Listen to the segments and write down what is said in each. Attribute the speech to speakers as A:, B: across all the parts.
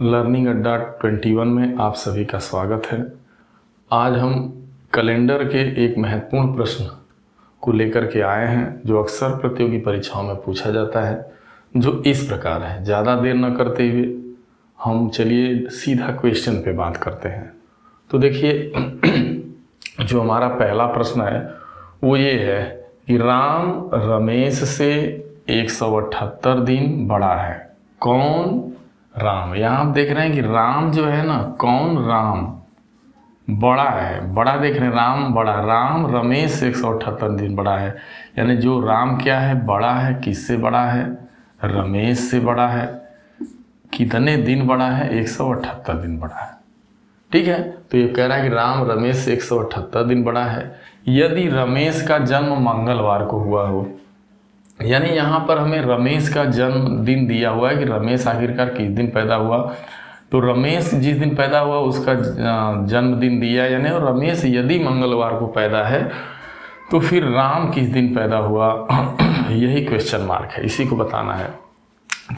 A: Learning अड्डा 21 में आप सभी का स्वागत है। आज हम कैलेंडर के एक महत्वपूर्ण प्रश्न को लेकर के आए हैं जो अक्सर प्रतियोगी परीक्षाओं में पूछा जाता है, जो इस प्रकार है। ज़्यादा देर न करते हुए हम चलिए सीधा क्वेश्चन पे बात करते हैं। तो देखिए जो हमारा पहला प्रश्न है वो ये है कि राम रमेश से 178 दिन बड़ा है। कौन राम? यहाँ आप देख रहे हैं कि राम जो है ना, कौन राम बड़ा है, बड़ा देख रहे हैं, राम बड़ा, राम रमेश से 178 दिन बड़ा है। यानी जो राम क्या है, बड़ा है। किससे बड़ा है? रमेश से बड़ा है। कितने दिन बड़ा है? 178 दिन बड़ा है। ठीक है, तो ये कह रहा है कि राम रमेश से 178 दिन बड़ा है यदि रमेश का जन्म मंगलवार को हुआ हो। यानी यहाँ पर हमें रमेश का जन्मदिन दिया हुआ है कि रमेश आखिरकार किस दिन पैदा हुआ। तो रमेश जिस दिन पैदा हुआ उसका जन्मदिन दिया, यानी रमेश यदि मंगलवार को पैदा है तो फिर राम किस दिन पैदा हुआ यही क्वेश्चन मार्क है, इसी को बताना है।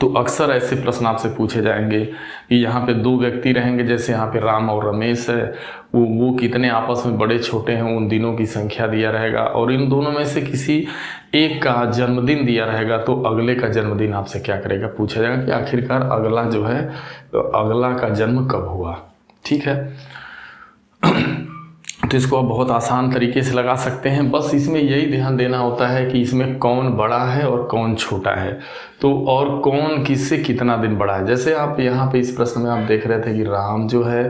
A: तो अक्सर ऐसे प्रश्न आपसे पूछे जाएंगे कि यहाँ पे दो व्यक्ति रहेंगे, जैसे यहाँ पे राम और रमेश है, वो कितने आपस में बड़े छोटे हैं उन दिनों की संख्या दिया रहेगा, और इन दोनों में से किसी एक का जन्मदिन दिया रहेगा तो अगले का जन्मदिन आपसे क्या करेगा, पूछा जाएगा कि आखिरकार अगला जो है तो अगला का जन्म कब हुआ। ठीक है, तो इसको आप बहुत आसान तरीके से लगा सकते हैं। बस इसमें यही ध्यान देना होता है कि इसमें कौन बड़ा है और कौन छोटा है, तो और कौन किससे कितना दिन बड़ा है। जैसे आप यहाँ पे इस प्रश्न में आप देख रहे थे कि राम जो है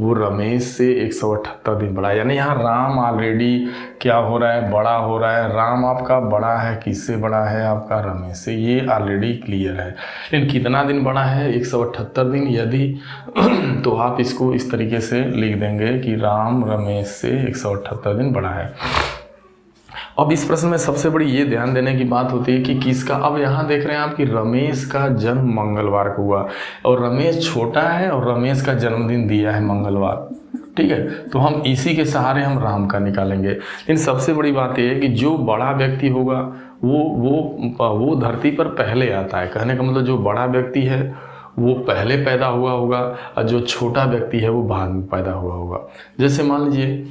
A: वो रमेश से 178 दिन बड़ा है। यानी यहाँ राम ऑलरेडी क्या हो रहा है, बड़ा हो रहा है। राम आपका बड़ा है, किससे बड़ा है? आपका रमेश से, ये ऑलरेडी क्लियर है। लेकिन कितना दिन बड़ा है? 178 दिन। यदि तो आप इसको इस तरीके से लिख देंगे कि राम रमेश से 178 दिन बड़ा है। अब इस प्रश्न में सबसे बड़ी ये ध्यान देने की बात होती है कि किसका। अब यहाँ देख रहे हैं आप कि रमेश का जन्म मंगलवार को हुआ और रमेश छोटा है और रमेश का जन्मदिन दिया है मंगलवार। ठीक है, तो हम इसी के सहारे हम राम का निकालेंगे। लेकिन सबसे बड़ी बात यह है कि जो बड़ा व्यक्ति होगा वो धरती पर पहले आता है। कहने का मतलब जो बड़ा व्यक्ति है वो पहले पैदा हुआ होगा और जो छोटा व्यक्ति है वो बाद में पैदा हुआ होगा। जैसे मान लीजिए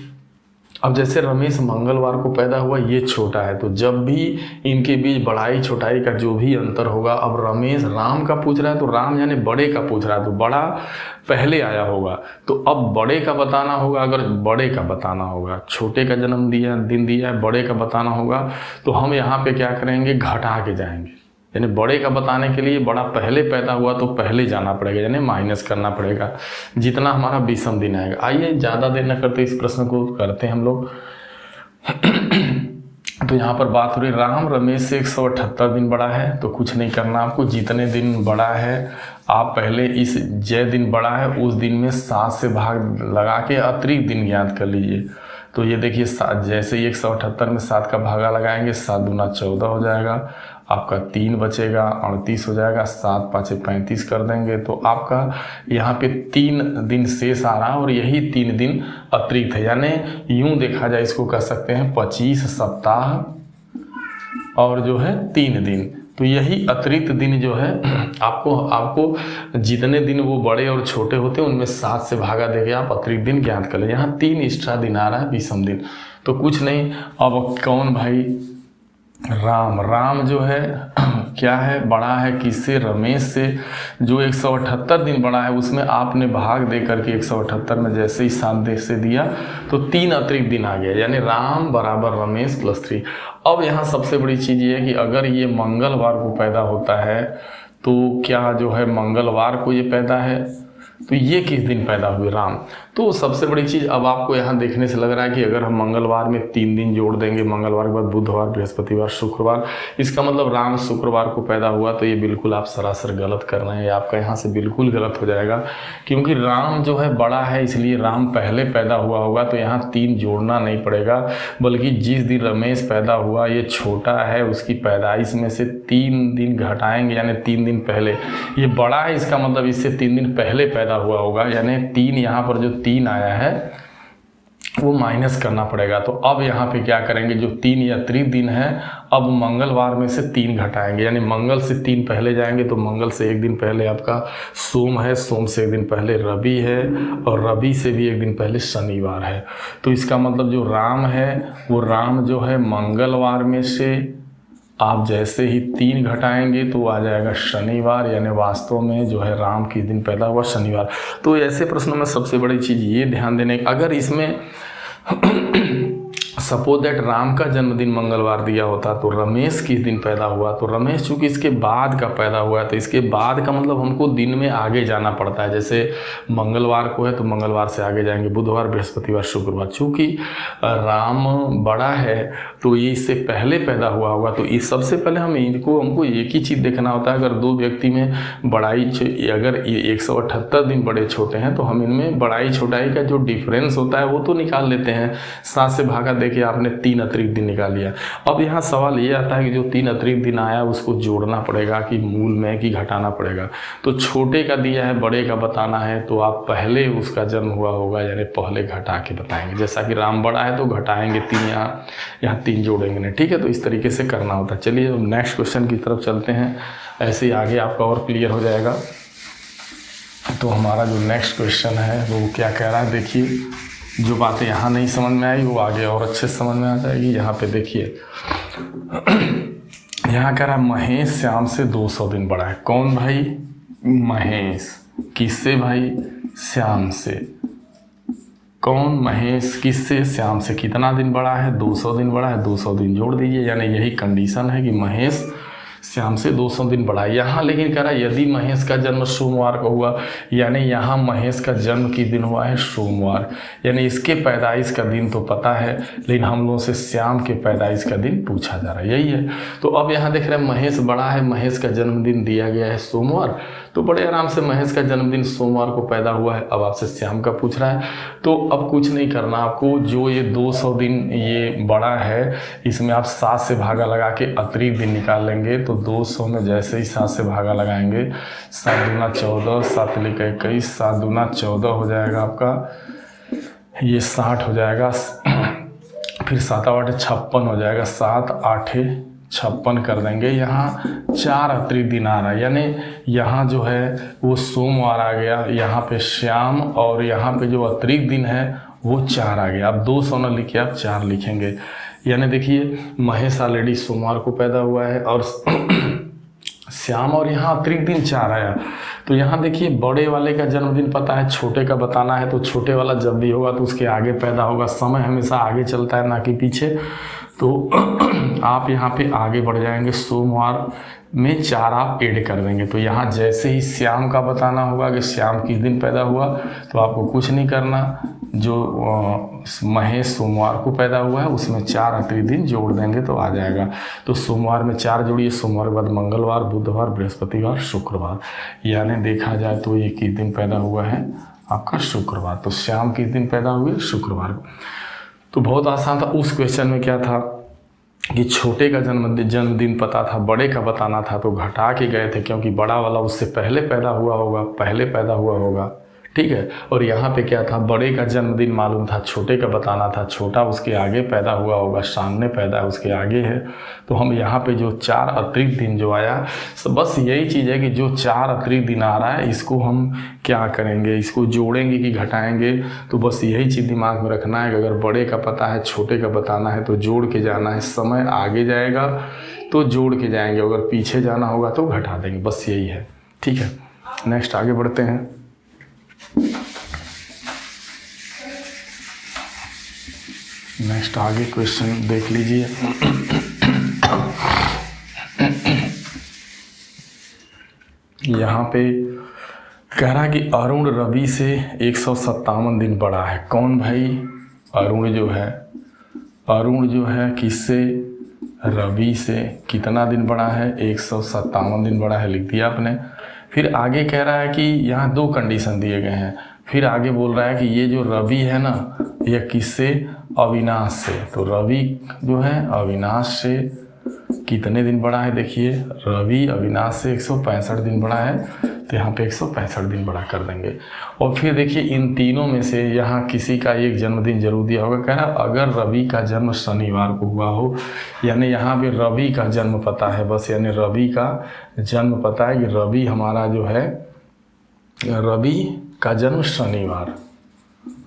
A: अब जैसे रमेश मंगलवार को पैदा हुआ, ये छोटा है, तो जब भी इनके बीच बढ़ाई छोटाई का जो भी अंतर होगा, अब रमेश राम का पूछ रहा है तो राम यानी बड़े का पूछ रहा है, तो बड़ा पहले आया होगा। तो अब बड़े का बताना होगा। अगर बड़े का बताना होगा, छोटे का जन्म दिया दिन दिया है, बड़े का बताना होगा, तो हम यहाँ पे क्या करेंगे, घटा के जाएंगे। यानी बड़े का बताने के लिए बड़ा पहले पैदा हुआ तो पहले जाना पड़ेगा, यानी माइनस करना पड़ेगा जितना हमारा 20वां दिन आएगा। आइए ज़्यादा देर न करते इस प्रश्न को करते हैं हम लोग। तो यहाँ पर बात हो रही राम रमेश से 178 दिन बड़ा है, तो कुछ नहीं करना आपको। जितने दिन बड़ा है आप पहले इस जय दिन बड़ा है उस दिन में 7 से भाग लगा के अतिरिक्त दिन ज्ञात कर लीजिए। तो ये देखिए जैसे ही 178 में 7 का भागा लगाएंगे, 7 दूना 14 हो जाएगा, आपका 3 बचेगा, 38 हो जाएगा, 7 पाँचे 35 कर देंगे, तो आपका यहाँ पे 3 दिन शेष आ रहा है और यही 3 दिन अतिरिक्त है। यानी यूँ देखा जाए इसको कह सकते हैं 25 सप्ताह और जो है 3 दिन। तो यही अतिरिक्त दिन जो है आपको जितने दिन वो बड़े और छोटे होते हैं उनमें 7 से भागा देके आप अतिरिक्त दिन ज्ञात कर लें। यहाँ 3 एक्स्ट्रा दिन आ रहा है 20वां दिन, तो कुछ नहीं। अब कौन भाई? राम जो है क्या है, बड़ा है किससे? रमेश से। जो 178 दिन बड़ा है उसमें आपने भाग दे करके 178 में जैसे ही 7 से दिया तो 3 अतिरिक्त दिन आ गया, यानी राम बराबर रमेश प्लस 3। अब यहाँ सबसे बड़ी चीज़ ये है कि अगर ये मंगलवार को पैदा होता है तो क्या जो है मंगलवार को ये पैदा है, तो ये किस दिन पैदा हुए? राम। तो सबसे बड़ी चीज़ अब आपको यहाँ देखने से लग रहा है कि अगर हम मंगलवार में 3 दिन जोड़ देंगे, मंगलवार के बाद बुधवार, बृहस्पतिवार, शुक्रवार, इसका मतलब राम शुक्रवार को पैदा हुआ, तो ये बिल्कुल आप सरासर गलत कर रहे हैं। आपका यहाँ से बिल्कुल गलत हो जाएगा, क्योंकि राम जो है बड़ा है इसलिए राम पहले पैदा हुआ होगा, तो यहाँ 3 जोड़ना नहीं पड़ेगा, बल्कि जिस दिन रमेश पैदा हुआ ये छोटा है उसकी पैदाइश में से 3 दिन घटाएंगे, यानी 3 दिन पहले। ये बड़ा है इसका मतलब इससे 3 दिन पहले पैदा हुआ होगा, यानी 3 यहाँ पर जो 3 आया है वो माइनस करना पड़ेगा। तो अब यहाँ पे क्या करेंगे, जो 3 अतिरिक्त दिन है अब मंगलवार में से 3 घटाएंगे, यानी मंगल से 3 पहले जाएंगे तो मंगल से 1 दिन पहले आपका सोम है, सोम से 1 दिन पहले रवि है, और रवि से भी 1 दिन पहले शनिवार है। तो इसका मतलब जो राम है वो राम जो है मंगलवार में से आप जैसे ही 3 घटाएंगे तो आ जाएगा शनिवार, यानी वास्तव में जो है राम किस दिन पैदा हुआ, शनिवार। तो ऐसे प्रश्नों में सबसे बड़ी चीज़ ये ध्यान देने, अगर इसमें सपोज दैट राम का जन्मदिन मंगलवार दिया होता तो रमेश किस दिन पैदा हुआ, तो रमेश चूंकि इसके बाद का पैदा हुआ है तो इसके बाद का मतलब हमको दिन में आगे जाना पड़ता है। जैसे मंगलवार को है तो मंगलवार से आगे जाएंगे, बुधवार, बृहस्पतिवार, शुक्रवार। चूंकि राम बड़ा है तो ये इससे पहले पैदा हुआ होगा, तो इस सबसे पहले हमको एक ही चीज़ देखना होता है। अगर 2 व्यक्ति में बड़ाई, अगर 178 दिन बड़े छोटे हैं तो हम इनमें बड़ाई छोटाई का जो डिफरेंस होता है वो तो निकाल लेते हैं। 7 से भागा देखिए आपने 3 अतिरिक्त दिन निकाल लिया। अब यहाँ सवाल ये आता है कि जो 3 अतिरिक्त दिन आया उसको जोड़ना पड़ेगा कि मूल में कि घटाना पड़ेगा। तो छोटे का दिया है, बड़े का बताना है, तो आप पहले उसका जन्म हुआ होगा यानी पहले घटा के बताएंगे। जैसा कि राम बड़ा है तो घटाएंगे 3, यहाँ 3 जोड़ेंगे नहीं, ठीक है। तो इस तरीके से करना होता है। चलिए नेक्स्ट क्वेश्चन की तरफ चलते हैं, ऐसे ही आगे आपका और क्लियर हो जाएगा। तो हमारा जो नेक्स्ट क्वेश्चन है वो क्या कह रहा है, देखिए जो बातें यहाँ नहीं समझ में आई वो आगे और अच्छे से समझ में आ जाएगी। यहाँ पे देखिए यहाँ कह रहा है महेश श्याम से 200 दिन बड़ा है। कौन भाई? महेश। किससे भाई? श्याम से। कौन? महेश। किससे? श्याम से। कितना दिन बड़ा है? 200 दिन बड़ा है। 200 दिन जोड़ दीजिए, यानी यही कंडीशन है कि महेश श्याम से 200 दिन बड़ा है। यहाँ लेकिन कह रहा है यदि महेश का जन्म सोमवार को हुआ, यानी यहाँ महेश का जन्म किस दिन हुआ है? सोमवार। यानी इसके पैदाइश का दिन तो पता है, लेकिन हम लोगों से श्याम के पैदाइश का दिन पूछा जा रहा है, यही है। तो अब यहाँ देख रहे हैं महेश बड़ा है, महेश का जन्मदिन दिया गया है सोमवार, तो बड़े आराम से महेश का जन्मदिन सोमवार को पैदा हुआ है। अब आपसे श्याम का पूछ रहा है, तो अब कुछ नहीं करना आपको। जो ये 200 दिन ये बड़ा है, इसमें आप 7 से भागा लगा के अतिरिक्त दिन निकाल लेंगे। तो 200 में जैसे ही 7 से भागा लगाएंगे, 7 दूना 14, 7 लिखा 21, 7 दूना 14 हो जाएगा आपका, ये 60 हो जाएगा, फिर 7 8 56 हो जाएगा, 7 8 56 कर देंगे। यहाँ 4 अतिरिक्त दिन आ रहा है, यानी यहाँ जो है वो सोमवार आ गया, यहाँ पे श्याम, और यहाँ पे जो अतिरिक्त दिन है वो 4 आ गया। अब 200 न लिखिए, आप 4 लिखेंगे। यानी देखिए महेश ऑलरेडी सोमवार को पैदा हुआ है और श्याम, और यहाँ अतिरिक्त दिन 4 आया। तो यहाँ देखिए बड़े वाले का जन्मदिन पता है, छोटे का बताना है। तो छोटे वाला जब भी होगा तो उसके आगे पैदा होगा। समय हमेशा आगे चलता है ना कि पीछे। तो आप यहाँ पे आगे बढ़ जाएंगे, सोमवार में 4 आप ऐड कर देंगे। तो यहाँ जैसे ही श्याम का बताना होगा कि श्याम किस दिन पैदा हुआ, तो आपको कुछ नहीं करना, जो महेश सोमवार को पैदा हुआ है उसमें 4 अतिरिक्त दिन जोड़ देंगे तो आ जाएगा। तो सोमवार में 4 जोड़िए, सोमवार के बाद मंगलवार, बुधवार, बृहस्पतिवार, शुक्रवार, यानी देखा जाए तो ये किस दिन पैदा हुआ है आपका? शुक्रवार। तो श्याम किस दिन पैदा हुए? शुक्रवार को। तो बहुत आसान था। उस क्वेश्चन में क्या था कि छोटे का जन्मदिन पता था, बड़े का बताना था, तो घटा के गए थे क्योंकि बड़ा वाला उससे पहले पैदा हुआ होगा, ठीक है। और यहाँ पे क्या था, बड़े का जन्मदिन मालूम था, छोटे का बताना था, छोटा उसके आगे पैदा हुआ होगा, सामने पैदा है उसके आगे है। तो हम यहाँ पे जो 4 अतिरिक्त दिन जो आया, बस यही चीज़ है कि जो 4 अतिरिक्त दिन आ रहा है इसको हम क्या करेंगे, इसको जोड़ेंगे कि घटाएंगे। तो बस यही चीज़ दिमाग में रखना है कि अगर बड़े का पता है, छोटे का बताना है तो जोड़ के जाना है। समय आगे जाएगा तो जोड़ के जाएंगे, अगर पीछे जाना होगा तो घटा देंगे, बस यही है, ठीक है। नेक्स्ट आगे बढ़ते हैं। नेक्स्ट आगे क्वेश्चन देख लीजिए। यहाँ पे कह रहा है कि अरुण रवि से 157 दिन बड़ा है। कौन भाई? अरुण जो है किससे? रवि से। कितना दिन बड़ा है? 157 दिन बड़ा है, लिख दिया आपने। फिर आगे कह रहा है कि यहाँ 2 कंडीशन दिए गए हैं। फिर आगे बोल रहा है कि ये जो रवि है ना, यह किससे? अविनाश से। तो रवि जो है अविनाश से कितने दिन बड़ा है? देखिए रवि अविनाश से 165 दिन बड़ा है। तो यहाँ पे 165 दिन बड़ा कर देंगे। और फिर देखिए इन तीनों में से यहाँ किसी का एक जन्मदिन जरूर दिया होगा। कह रहा अगर रवि का जन्म शनिवार को हुआ हो, यानी यहाँ पे रवि का जन्म पता है बस, यानी रवि का जन्म पता है कि रवि हमारा जो है, रवि का जन्म शनिवार।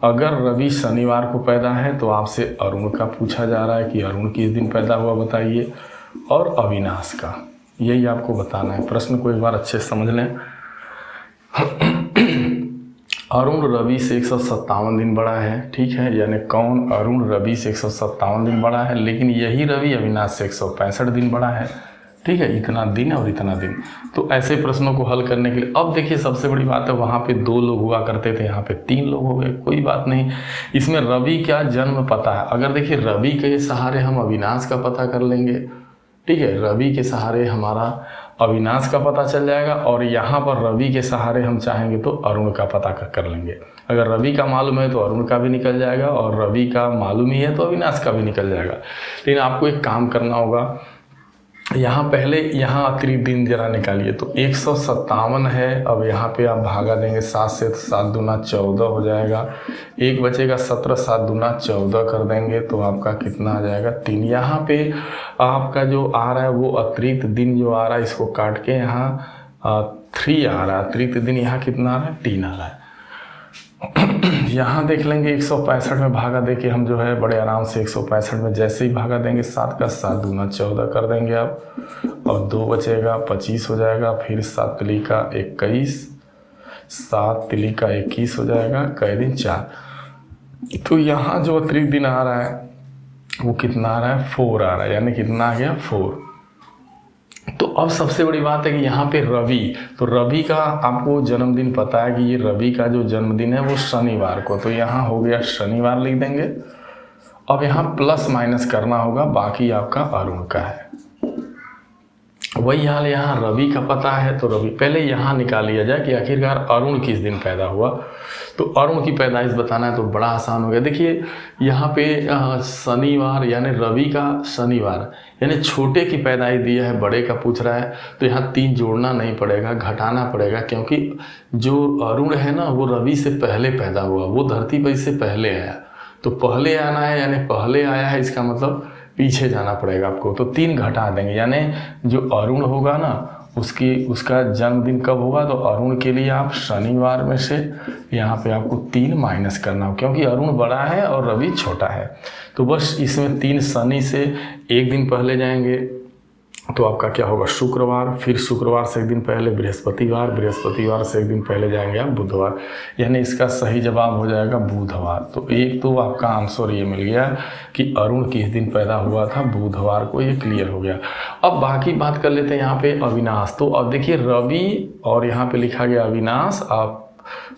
A: अगर रवि शनिवार को पैदा है तो आपसे अरुण का पूछा जा रहा है कि अरुण किस दिन पैदा हुआ बताइए, और अविनाश का, यही आपको बताना है। प्रश्न को एक बार अच्छे से समझ लें। अरुण रवि से 157 दिन बड़ा है, ठीक है, यानी कौन? अरुण रवि से 157 दिन बड़ा है, लेकिन यही रवि अविनाश से 165 दिन बड़ा है, ठीक है, इतना दिन और इतना दिन। तो ऐसे प्रश्नों को हल करने के लिए अब देखिए सबसे बड़ी बात है, वहाँ पे 2 लोग हुआ करते थे, यहाँ पे 3 लोग हो गए, कोई बात नहीं। इसमें रवि का जन्म पता है, अगर देखिए रवि के सहारे हम अविनाश का पता कर लेंगे, ठीक है, रवि के सहारे हमारा अविनाश का पता चल जाएगा, और यहाँ पर रवि के सहारे हम चाहेंगे तो अरुण का पता कर लेंगे। अगर रवि का मालूम है तो अरुण का भी निकल जाएगा, और रवि का मालूम ही है तो अविनाश का भी निकल जाएगा। लेकिन आपको एक काम करना होगा, यहाँ पहले यहाँ अतिरिक्त दिन जरा निकालिए। तो 157 है, अब यहाँ पे आप भागा देंगे 7 से, 7 दूना 14 हो जाएगा, एक बचेगा 17, 7 दूना 14 कर देंगे तो आपका कितना आ जाएगा 3। यहाँ पे आपका जो आ रहा है वो अतिरिक्त दिन जो आ रहा है, इसको काट के यहाँ 3 आ रहा है, अतिरिक्त दिन यहाँ कितना आ रहा है 3 आ रहा है। यहाँ देख लेंगे 165 में भागा दे के हम जो है बड़े आराम से 165 में जैसे ही भागा देंगे 7 का 7 दूना 14 कर देंगे आप, और 2 बचेगा 25 हो जाएगा, फिर 7 तिली का 21, 7 तिली का 21 हो जाएगा, कै दिन 4। तो यहाँ जो अतिरिक्त दिन आ रहा है वो कितना आ रहा है 4 आ रहा है, यानी कितना आ गया 4। तो अब सबसे बड़ी बात है कि यहाँ पे रवि, तो रवि का आपको जन्मदिन पता है कि ये रवि का जो जन्मदिन है वो शनिवार को, तो यहाँ हो गया शनिवार लिख देंगे। अब यहाँ प्लस माइनस करना होगा, बाकी आपका अरुण का है। वही हाल यहाँ रवि का पता है, तो रवि पहले यहाँ निकाल लिया जाए कि आखिरकार अरुण किस दिन पैदा हुआ। तो अरुण की पैदाइश बताना है तो बड़ा आसान हो गया। देखिए यहाँ पे शनिवार, यानी रवि का शनिवार, यानी छोटे की पैदाइश दिया है, बड़े का पूछ रहा है, तो यहाँ 3 जोड़ना नहीं पड़ेगा, घटाना पड़ेगा, क्योंकि जो अरुण है ना वो रवि से पहले पैदा हुआ, वो धरती पर इससे पहले आया, तो पहले आना है, यानी पहले आया है, इसका मतलब पीछे जाना पड़ेगा आपको। तो 3 घटा देंगे, यानी जो अरुण होगा ना उसका जन्मदिन कब होगा, तो अरुण के लिए आप शनिवार में से यहाँ पे आपको 3 माइनस करना हो, क्योंकि अरुण बड़ा है और रवि छोटा है। तो बस इसमें 3 शनि से एक दिन पहले जाएंगे तो आपका क्या होगा शुक्रवार, फिर शुक्रवार से एक दिन पहले बृहस्पतिवार, बृहस्पतिवार से एक दिन पहले जाएंगे आप बुधवार, यानी इसका सही जवाब हो जाएगा बुधवार। तो एक तो आपका आंसर ये मिल गया कि अरुण किस दिन पैदा हुआ था, बुधवार को, ये क्लियर हो गया। अब बाकी बात कर लेते हैं यहाँ पे अविनाश। तो अब देखिए रवि और यहाँ पे लिखा गया अविनाश, आप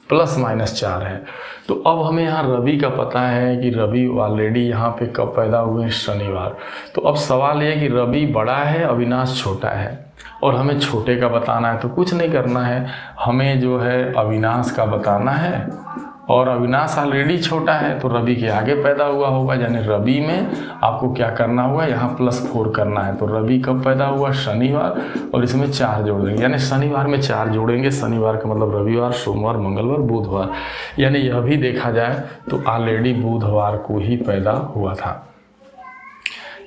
A: प्लस माइनस 4 है। तो अब हमें यहाँ रवि का पता है कि रवि ऑलरेडी यहाँ पे कब पैदा हुए हैं, शनिवार। तो अब सवाल ये है कि रवि बड़ा है, अविनाश छोटा है, और हमें छोटे का बताना है। तो कुछ नहीं करना है, हमें जो है अविनाश का बताना है, और अविनाश ऑलरेडी छोटा है तो रवि के आगे पैदा हुआ होगा, यानी रवि में आपको क्या करना होगा, यहाँ +4 करना है। तो रवि कब पैदा हुआ, शनिवार, और इसमें 4 जोड़ देंगे, यानी शनिवार में 4 जोड़ेंगे। शनिवार का मतलब रविवार, सोमवार, मंगलवार, बुधवार, यानी यह भी देखा जाए तो ऑलरेडी बुधवार को ही पैदा हुआ था,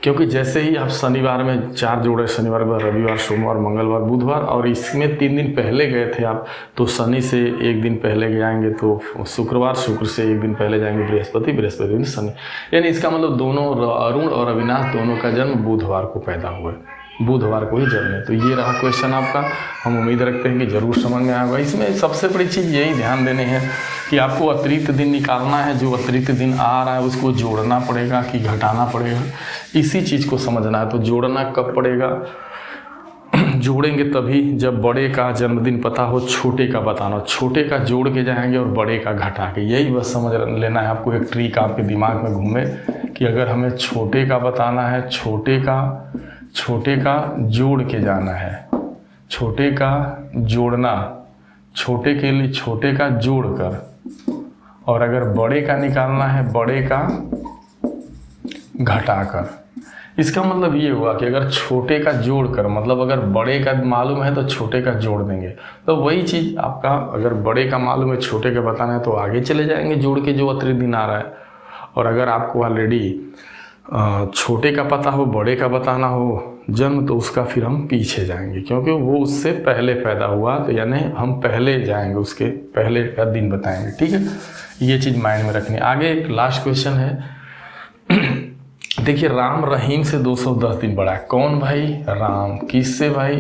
A: क्योंकि जैसे ही आप शनिवार में 4 जोड़े, शनिवार के बाद रविवार, सोमवार, मंगलवार, बुधवार, और इसमें 3 दिन पहले गए थे आप, तो शनि से एक दिन पहले जाएंगे तो शुक्रवार, शुक्र से एक दिन पहले जाएंगे बृहस्पति, बृहस्पति दिन शनि, यानी इसका मतलब दोनों अरुण और अविनाश दोनों का जन्म बुधवार को पैदा हुए, बुधवार को ही जन्मे। तो ये रहा क्वेश्चन आपका। हम उम्मीद रखते हैं कि ज़रूर समझ में आएगा। इसमें सबसे बड़ी चीज़ यही ध्यान देने है कि आपको अतिरिक्त दिन निकालना है, जो अतिरिक्त दिन आ रहा है उसको जोड़ना पड़ेगा कि घटाना पड़ेगा, इसी चीज़ को समझना है। तो जोड़ना कब पड़ेगा, जोड़ेंगे तभी जब बड़े का जन्मदिन पता हो, छोटे का बताना, छोटे का जोड़ के जाएंगे और बड़े का घटा के, यही बस समझ लेना है आपको। एक ट्रिक आपके दिमाग में घूमे कि अगर हमें छोटे का बताना है, छोटे का जोड़ के जाना है, छोटे का जोड़ना, छोटे के लिए छोटे का जोड़ कर, और अगर बड़े का निकालना है बड़े का घटा कर, इसका मतलब ये हुआ कि अगर छोटे का जोड़ कर, मतलब अगर बड़े का मालूम है तो छोटे का जोड़ देंगे। तो वही चीज़ आपका अगर बड़े का मालूम है छोटे का बताना है तो आगे चले जाएंगे जोड़ के जो अतिरिक्त दिन आ रहा है। और अगर आपको ऑलरेडी छोटे का पता हो बड़े का बताना हो जन्म, तो उसका फिर हम पीछे जाएंगे क्योंकि वो उससे पहले पैदा हुआ, तो यानी हम पहले जाएंगे, उसके पहले का दिन बताएंगे। ठीक है, ये चीज़ माइंड में रखनी। आगे एक लास्ट क्वेश्चन है। देखिए, राम रहीम से 210 दिन बड़ा है। कौन भाई? राम। किससे भाई?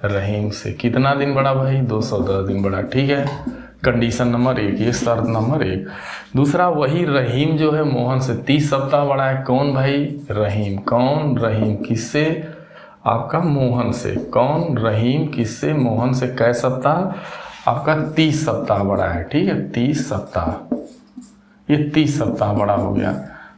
A: रहीम से। कितना दिन बड़ा भाई? 210 दिन बड़ा। ठीक है, कंडीशन नंबर 1, ये शर्त नंबर 1। दूसरा, वही रहीम जो है मोहन से 30 सप्ताह बड़ा है। कौन भाई? रहीम। कौन? रहीम। किससे? आपका मोहन से। कौन? रहीम। किससे? मोहन से। कै सप्ताह? आपका 30 सप्ताह बड़ा है। ठीक है, 30 सप्ताह, ये 30 सप्ताह बड़ा हो गया।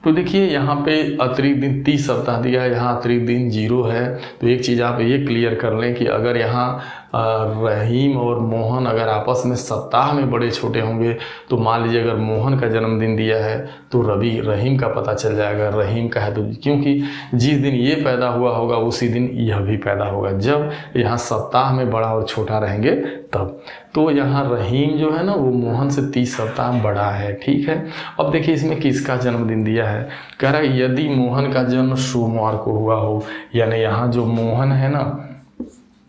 A: तो देखिए यहाँ पे अतिरिक्त दिन 30 सप्ताह दिया है, यहाँ अतिरिक्त दिन 0 है। तो एक चीज़ आप ये क्लियर कर लें कि अगर यहाँ रहीम और मोहन अगर आपस में सप्ताह में बड़े छोटे होंगे तो मान लीजिए अगर मोहन का जन्मदिन दिया है तो रहीम का पता चल जाएगा, रहीम का है तो, क्योंकि जिस दिन ये पैदा हुआ होगा उसी दिन यह भी पैदा होगा, जब यहाँ सप्ताह में बड़ा और छोटा रहेंगे तब। तो यहाँ रहीम जो है ना वो मोहन से 30 सप्ताह बड़ा है। ठीक है, अब देखिए इसमें किसका जन्मदिन दिया है। कह रहा है यदि मोहन का जन्म सोमवार को हुआ हो, यानी यहाँ जो मोहन है ना,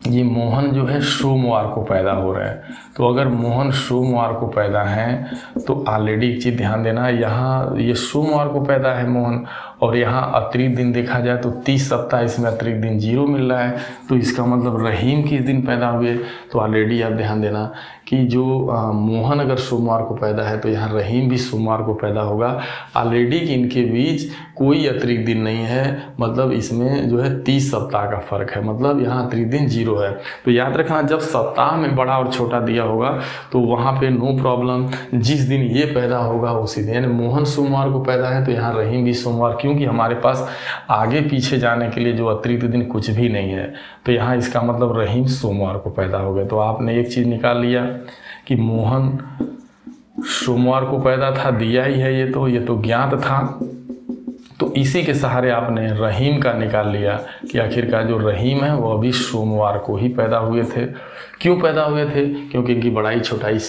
A: ये मोहन जो है सोमवार को पैदा हो रहे हैं। तो अगर मोहन सोमवार को पैदा हैं तो ऑलरेडी एक चीज़ ध्यान देना, यहाँ ये सोमवार को पैदा है मोहन, और यहाँ अतिरिक्त दिन देखा जाए तो 30 सप्ताह, इसमें अतिरिक्त दिन 0 मिल रहा है। तो इसका मतलब रहीम किस दिन पैदा हुए, तो ऑलरेडी आप ध्यान देना कि जो मोहन अगर सोमवार को पैदा है तो यहाँ रहीम भी सोमवार को पैदा होगा। ऑलरेडी कि इनके बीच कोई अतिरिक्त दिन नहीं है, मतलब इसमें जो है 30 सप्ताह का फ़र्क है, मतलब यहाँ अतिरिक्त दिन 0 है। तो याद रखना, जब सप्ताह में बड़ा और छोटा दिया होगा तो वहाँ पे नो प्रॉब्लम, जिस दिन ये पैदा होगा उसी दिन, यानी मोहन सोमवार को पैदा है तो यहाँ रहीम भी सोमवार, क्योंकि हमारे पास आगे पीछे जाने के लिए जो अतिरिक्त दिन कुछ भी नहीं है। तो यहाँ इसका मतलब रहीम सोमवार को पैदा हो गए। तो आपने एक चीज़ निकाल लिया कि मोहन सोमवार को पैदा था, दिया ही है ये तो ज्ञात था। तो इसी के सहारे आपने रहीम का निकाल लिया कि आखिरकार जो रहीम है वो अभी सोमवार को ही पैदा हुए थे। क्यों पैदा हुए थे? क्योंकि इनकी बड़ाई छोटाई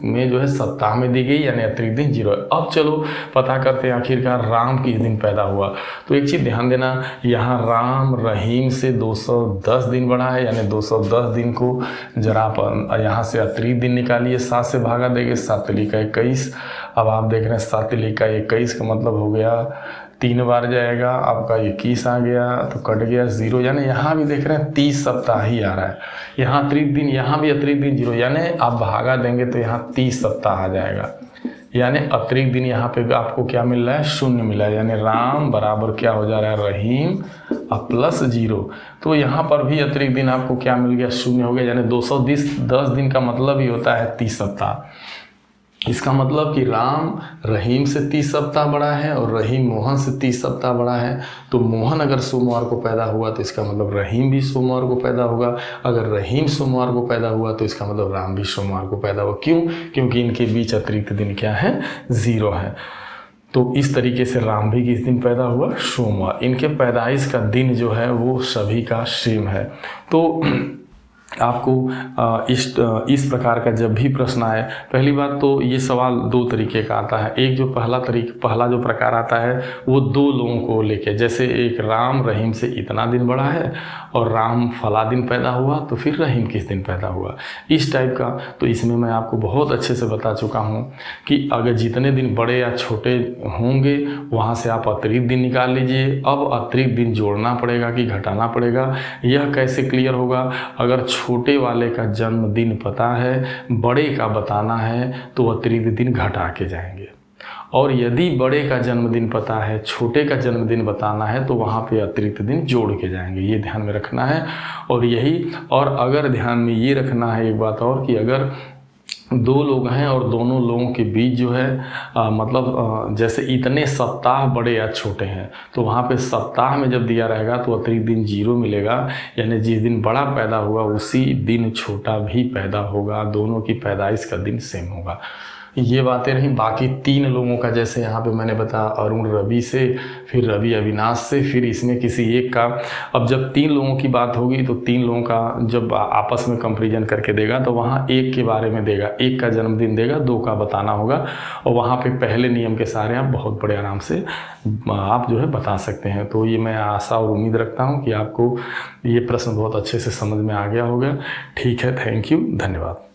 A: में जो है सप्ताह में दी गई, यानी अतिरिक्त दिन 0 है। अब चलो पता करते हैं आखिरकार राम किस दिन पैदा हुआ। तो एक चीज़ ध्यान देना, यहाँ राम रहीम से 210 दिन बड़ा है, यानी 210 दिन को जरा आप यहाँ से अतिरिक्त दिन निकालिए, 7 से भागा देंगे, 7 तिली का 21। अब आप देख रहे हैं 7 तिली का 21 का मतलब हो गया 3 बार जाएगा, आपका 21 आ गया तो कट गया 0, यानी यहाँ भी देख रहे हैं 30 सप्ताह ही आ रहा है। यहाँ अतिरिक्त दिन, यहाँ भी अतिरिक्त दिन 0, यानी आप भागा देंगे तो यहाँ 30 सप्ताह आ जाएगा, यानी अतिरिक्त दिन यहाँ पे आपको क्या मिल रहा है? 0 मिला है, यानी राम बराबर क्या हो जा रहा है? रहीम प्लस 0। तो यहाँ पर भी अतिरिक्त दिन आपको क्या मिल गया? 0 हो गया, यानी 210 दिन का मतलब ही होता है 30 सप्ताह। इसका मतलब कि राम रहीम से 30 सप्ताह बड़ा है और रहीम मोहन से 30 सप्ताह बड़ा है। तो मोहन अगर सोमवार को पैदा हुआ तो इसका मतलब रहीम भी सोमवार को पैदा होगा। अगर रहीम सोमवार को पैदा हुआ तो इसका मतलब राम भी सोमवार को पैदा हुआ। क्यों? क्योंकि इनके बीच अतिरिक्त दिन क्या है? 0 है। तो इस तरीके से राम भी किस दिन पैदा हुआ? सोमवार। इनके पैदाइश का दिन जो है वो सभी का सेम है। तो आपको इस प्रकार का जब भी प्रश्न आए, पहली बात तो ये सवाल 2 तरीके का आता है। एक जो पहला जो प्रकार आता है वो 2 लोगों को लेके, जैसे एक राम रहीम से इतना दिन बड़ा है और राम फला दिन पैदा हुआ तो फिर रहीम किस दिन पैदा हुआ, इस टाइप का। तो इसमें मैं आपको बहुत अच्छे से बता चुका हूँ कि अगर जितने दिन बड़े या छोटे होंगे वहाँ से आप अतिरिक्त दिन निकाल लीजिए। अब अतिरिक्त दिन जोड़ना पड़ेगा कि घटाना पड़ेगा, यह कैसे क्लियर होगा? अगर छोटे वाले का जन्मदिन पता है, बड़े का बताना है तो अतिरिक्त दिन घटा के जाएंगे, और यदि बड़े का जन्मदिन पता है, छोटे का जन्मदिन बताना है तो वहाँ पे अतिरिक्त दिन जोड़ के जाएंगे। ये ध्यान में रखना है। और अगर ध्यान में ये रखना है एक बात और, कि अगर 2 लोग हैं और दोनों लोगों के बीच जो है जैसे इतने सप्ताह बड़े या छोटे हैं तो वहाँ पे सप्ताह में जब दिया रहेगा तो अतिरिक्त दिन 0 मिलेगा, यानी जिस दिन बड़ा पैदा हुआ उसी दिन छोटा भी पैदा होगा, दोनों की पैदाइश का दिन सेम होगा। ये बातें रहीं। बाकी 3 लोगों का, जैसे यहाँ पे मैंने बताया अरुण रवि से, फिर रवि अविनाश से, फिर इसमें किसी एक का। अब जब 3 लोगों की बात होगी तो 3 लोगों का जब आपस में कंपेरिजन करके देगा तो वहाँ एक के बारे में देगा, एक का जन्मदिन देगा, 2 का बताना होगा, और वहाँ पे पहले नियम के सहारे आप बहुत बड़े आराम से आप जो है बता सकते हैं। तो ये मैं आशा और उम्मीद रखता हूँ कि आपको ये प्रश्न बहुत अच्छे से समझ में आ गया होगा। ठीक है, थैंक यू, धन्यवाद।